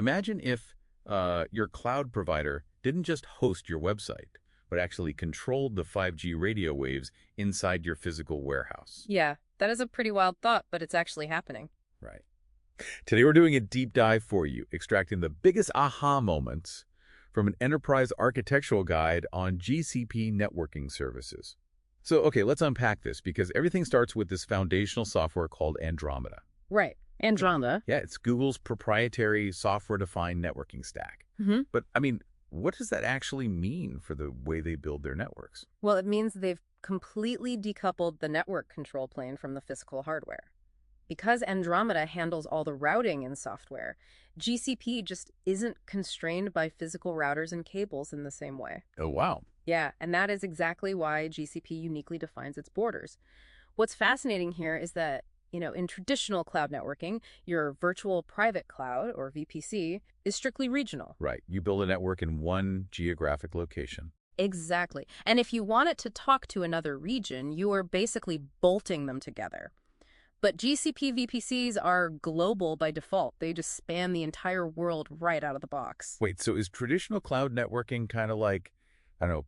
Imagine if your cloud provider didn't just host your website, but actually controlled the 5G radio waves inside your physical warehouse. Yeah, that is a pretty wild thought, but it's actually happening. Right. Today we're doing a deep dive for you, extracting the biggest aha moments from an enterprise architectural guide on GCP networking services. So, okay, let's unpack this because everything starts with this foundational software called Andromeda. Right. Andromeda. Yeah, it's Google's proprietary software-defined networking stack. Mm-hmm. But, what does that actually mean for the way they build their networks? Well, it means they've completely decoupled the network control plane from the physical hardware. Because Andromeda handles all the routing in software, GCP just isn't constrained by physical routers and cables in the same way. Oh, wow. Yeah, and that is exactly why GCP uniquely defines its borders. What's fascinating here is that, in traditional cloud networking, your virtual private cloud, or VPC, is strictly regional. Right. You build a network in one geographic location. Exactly. And if you want it to talk to another region, you are basically bolting them together. But GCP VPCs are global by default. They just span the entire world right out of the box. Wait, so is traditional cloud networking kind of like,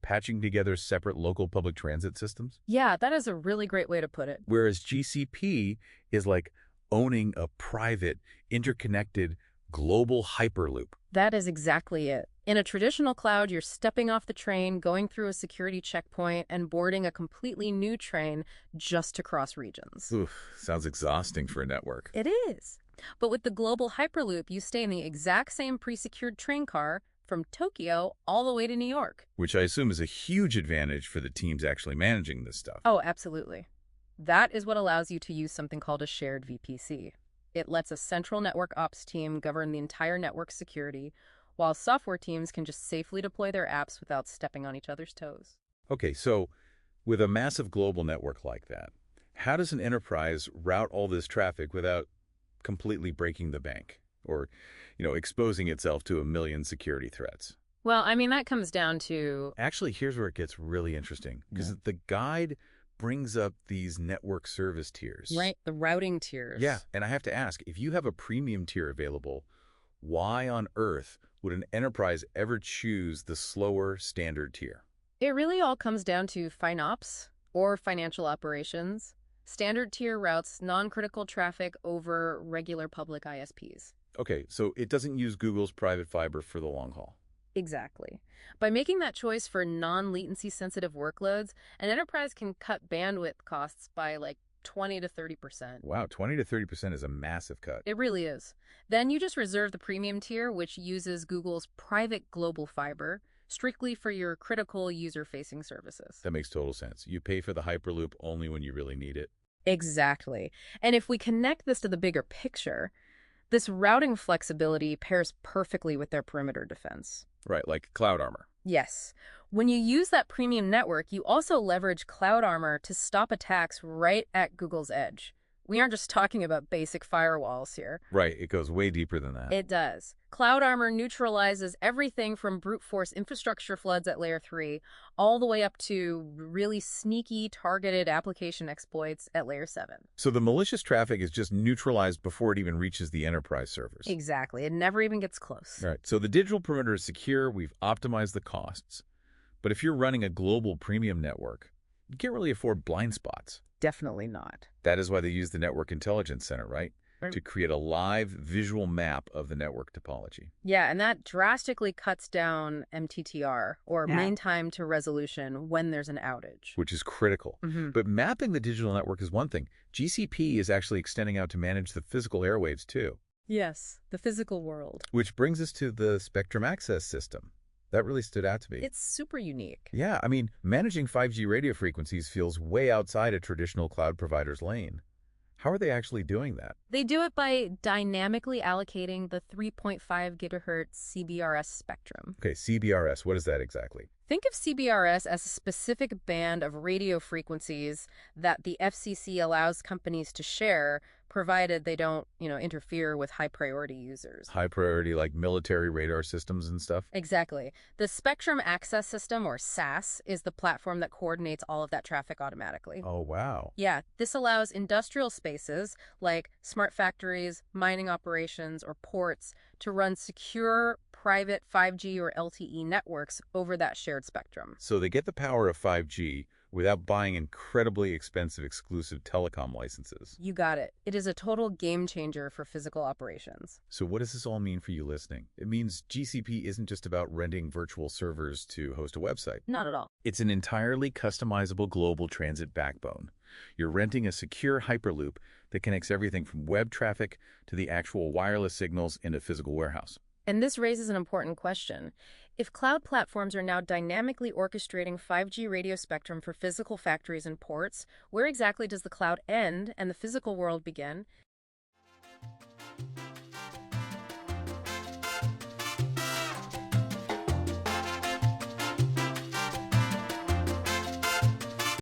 patching together separate local public transit systems? Yeah, that is a really great way to put it. Whereas GCP is like owning a private, interconnected, global hyperloop. That is exactly it. In a traditional cloud, you're stepping off the train, going through a security checkpoint, and boarding a completely new train just to cross regions. Oof, sounds exhausting for a network. It is. But with the global hyperloop, you stay in the exact same pre-secured train car from Tokyo all the way to New York. Which I assume is a huge advantage for the teams actually managing this stuff. Oh, absolutely. That is what allows you to use something called a shared VPC. It lets a central network ops team govern the entire network security, while software teams can just safely deploy their apps without stepping on each other's toes. Okay, so with a massive global network like that, how does an enterprise route all this traffic without completely breaking the bank or, exposing itself to a million security threats? Well, that comes down to... Actually, here's where it gets really interesting, because the guide brings up these network service tiers. Right, the routing tiers. Yeah, and I have to ask, if you have a premium tier available, why on earth would an enterprise ever choose the slower standard tier? It really all comes down to FinOps or financial operations. Standard tier routes non-critical traffic over regular public ISPs. Okay, so it doesn't use Google's private fiber for the long haul. Exactly. By making that choice for non-latency sensitive workloads, an enterprise can cut bandwidth costs by 20 to 30%. Wow, 20 to 30% is a massive cut. It really is. Then you just reserve the premium tier, which uses Google's private global fiber, strictly for your critical user-facing services. That makes total sense. You pay for the Hyperloop only when you really need it. Exactly. And if we connect this to the bigger picture, this routing flexibility pairs perfectly with their perimeter defense. Right, like Cloud Armor. Yes. When you use that premium network, you also leverage Cloud Armor to stop attacks right at Google's edge. We aren't just talking about basic firewalls here. Right, it goes way deeper than that. It does. Cloud Armor neutralizes everything from brute force infrastructure floods at layer 3 all the way up to really sneaky targeted application exploits at layer 7. So the malicious traffic is just neutralized before it even reaches the enterprise servers. Exactly. It never even gets close. Right, so the digital perimeter is secure, we've optimized the costs. But if you're running a global premium network, you can't really afford blind spots. Definitely not. That is why they use the Network Intelligence Center, right? To create a live visual map of the network topology. Yeah, and that drastically cuts down MTTR, or mean time to resolution, when there's an outage. Which is critical. But mapping the digital network is one thing. GCP is actually extending out to manage the physical airwaves too. Yes, the physical world. Which brings us to the spectrum access system. That really stood out to me. It's super unique. Yeah, managing 5G radio frequencies feels way outside a traditional cloud provider's lane. How are they actually doing that? They do it by dynamically allocating the 3.5 gigahertz CBRS spectrum. Okay, CBRS, what is that exactly? Think of CBRS as a specific band of radio frequencies that the FCC allows companies to share provided they don't, interfere with high-priority users. High priority like military radar systems and stuff? Exactly. The Spectrum Access System, or SaaS, is the platform that coordinates all of that traffic automatically. Oh, wow. Yeah, this allows industrial spaces like smart factories, mining operations, or ports to run secure, private 5G or LTE networks over that shared spectrum. So they get the power of 5G without buying incredibly expensive exclusive telecom licenses. You got it. It is a total game changer for physical operations. So what does this all mean for you listening? It means GCP isn't just about renting virtual servers to host a website. Not at all. It's an entirely customizable global transit backbone. You're renting a secure hyperloop that connects everything from web traffic to the actual wireless signals in a physical warehouse. And this raises an important question. If cloud platforms are now dynamically orchestrating 5G radio spectrum for physical factories and ports, where exactly does the cloud end and the physical world begin?